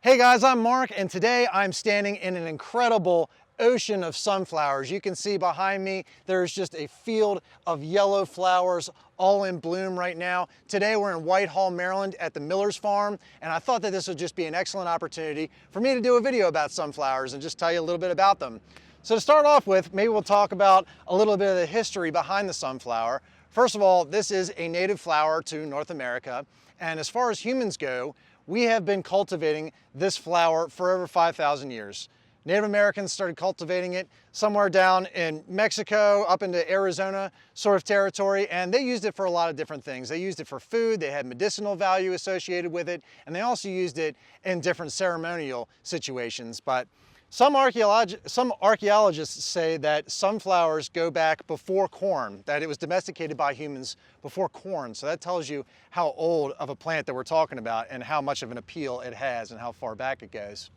Hey guys, I'm Mark, and today I'm standing in an incredible ocean of sunflowers. You can see behind me there's just a field of yellow flowers all in bloom right now. Today we're in Whitehall, Maryland at the Miller's Farm, and I thought that this would just be an excellent opportunity for me to do a video about sunflowers and just tell you a little bit about them. So to start off with, maybe we'll talk about a little bit of the history behind the sunflower. First of all, this is a native flower to North America, and as far as humans go, we have been cultivating this flower for over 5,000 years. Native Americans started cultivating it somewhere down in Mexico, up into Arizona sort of territory, and they used it for a lot of different things. They used it for food, they had medicinal value associated with it, and they also used it in different ceremonial situations. But some archaeologists say that sunflowers go back before corn, that it was domesticated by humans before corn. So that tells you how old of a plant that we're talking about and how much of an appeal it has and how far back it goes.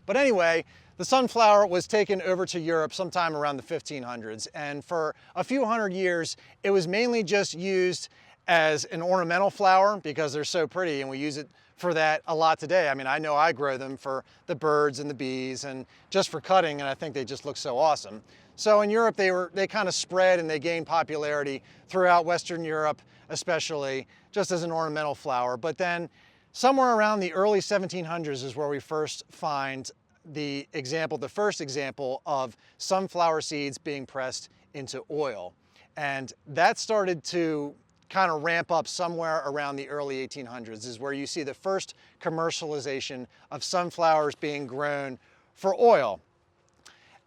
But anyway, the sunflower was taken over to Europe sometime around the 1500s. And for a few hundred years, it was mainly just used as an ornamental flower because they're so pretty, and we use it for that a lot today. I mean, I know I grow them for the birds and the bees and just for cutting, and I think they just look so awesome. So in Europe, they kind of spread and they gained popularity throughout Western Europe, especially just as an ornamental flower. But then somewhere around the early 1700s is where we first find the first example of sunflower seeds being pressed into oil. And that started to kind of ramp up somewhere around the early 1800s is where you see the first commercialization of sunflowers being grown for oil.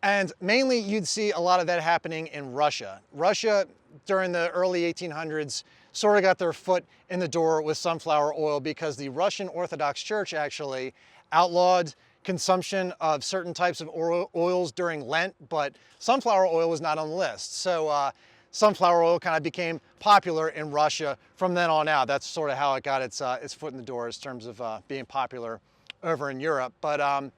And mainly you'd see a lot of that happening in Russia. Russia during the early 1800s sort of got their foot in the door with sunflower oil because the Russian Orthodox Church actually outlawed consumption of certain types of oils during Lent, but sunflower oil was not on the list. So sunflower oil kind of became popular in Russia from then on out. That's sort of how it got its foot in the door in terms of being popular over in Europe. But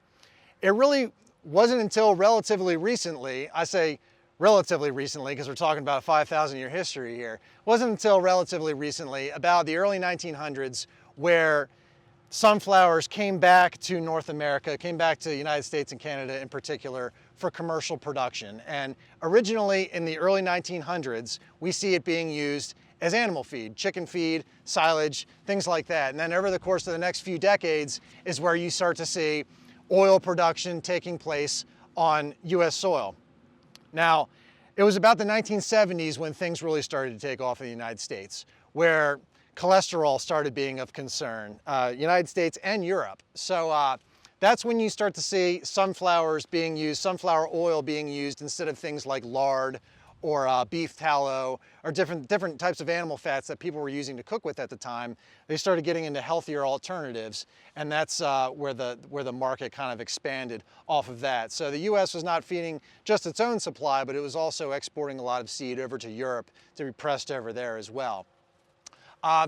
it really wasn't until relatively recently, I say relatively recently because we're talking about a 5,000-year history here, wasn't until relatively recently, about the early 1900s, where sunflowers came back to North America, came back to the United States and Canada in particular for commercial production. And originally in the early 1900s, we see it being used as animal feed, chicken feed, silage, things like that. And then over the course of the next few decades is where you start to see oil production taking place on US soil. Now, it was about the 1970s when things really started to take off in the United States, where cholesterol started being of concern, United States and Europe. So that's when you start to see sunflower oil being used instead of things like lard or beef tallow or different types of animal fats that people were using to cook with at the time. They started getting into healthier alternatives, and that's where the market kind of expanded off of that. So the US was not feeding just its own supply, but it was also exporting a lot of seed over to Europe to be pressed over there as well.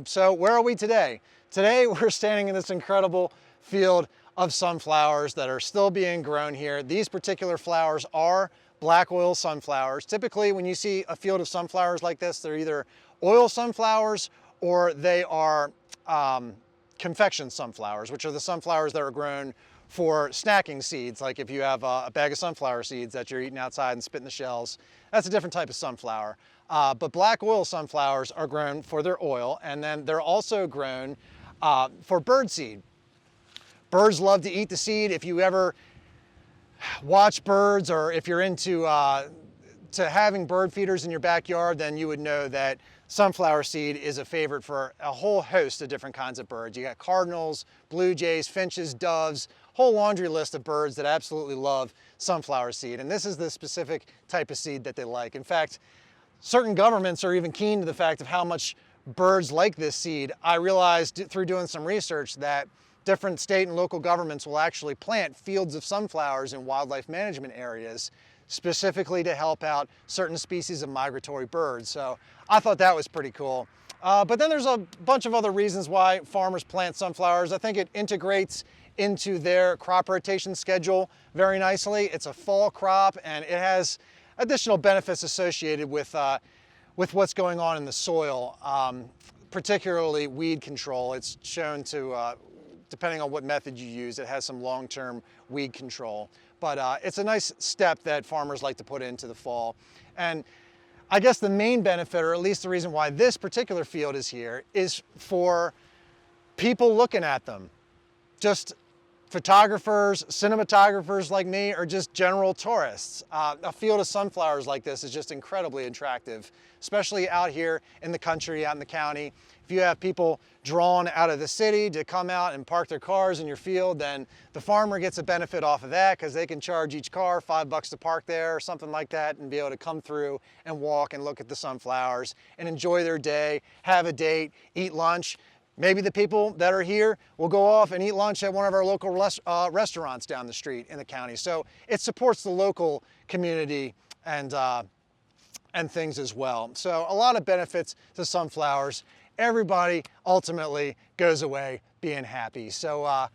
So where are we today? Today we're standing in this incredible field of sunflowers that are still being grown here. These particular flowers are black oil sunflowers. Typically when you see a field of sunflowers like this, they're either oil sunflowers or they are confection sunflowers, which are the sunflowers that are grown for snacking seeds. Like if you have a bag of sunflower seeds that you're eating outside and spitting the shells, that's a different type of sunflower. But black oil sunflowers are grown for their oil, and then they're also grown for bird seed. Birds love to eat the seed. If you ever watch birds, or if you're into to having bird feeders in your backyard, then you would know that sunflower seed is a favorite for a whole host of different kinds of birds. You got cardinals, blue jays, finches, doves, whole laundry list of birds that absolutely love sunflower seed. And this is the specific type of seed that they like. In fact, certain governments are even keen to the fact of how much birds like this seed. I realized through doing some research that different state and local governments will actually plant fields of sunflowers in wildlife management areas specifically to help out certain species of migratory birds. So I thought that was pretty cool. But then there's a bunch of other reasons why farmers plant sunflowers. I think it integrates into their crop rotation schedule very nicely. It's a fall crop and it has additional benefits associated with what's going on in the soil, particularly weed control. It's shown to depending on what method you use, it has some long-term weed control. But it's a nice step that farmers like to put into the fall. And I guess the main benefit, or at least the reason why this particular field is here, is for people looking at them. Just photographers, cinematographers like me, or just general tourists. A field of sunflowers like this is just incredibly attractive, especially out here in the country, out in the county. If you have people drawn out of the city to come out and park their cars in your field, then the farmer gets a benefit off of that because they can charge each car $5 to park there or something like that and be able to come through and walk and look at the sunflowers and enjoy their day, have a date, eat lunch. Maybe the people that are here will go off and eat lunch at one of our local restaurants down the street in the county. So it supports the local community and things as well. So a lot of benefits to sunflowers. Everybody ultimately goes away being happy. So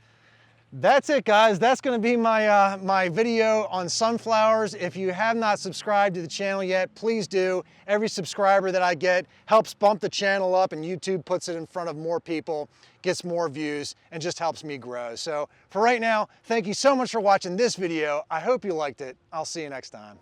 that's it, guys. That's going to be my my video on sunflowers. If you have not subscribed to the channel yet, please do. Every subscriber that I get helps bump the channel up, and YouTube puts it in front of more people, gets more views, and just helps me grow. So for right now, thank you so much for watching this video. I hope you liked it. I'll see you next time.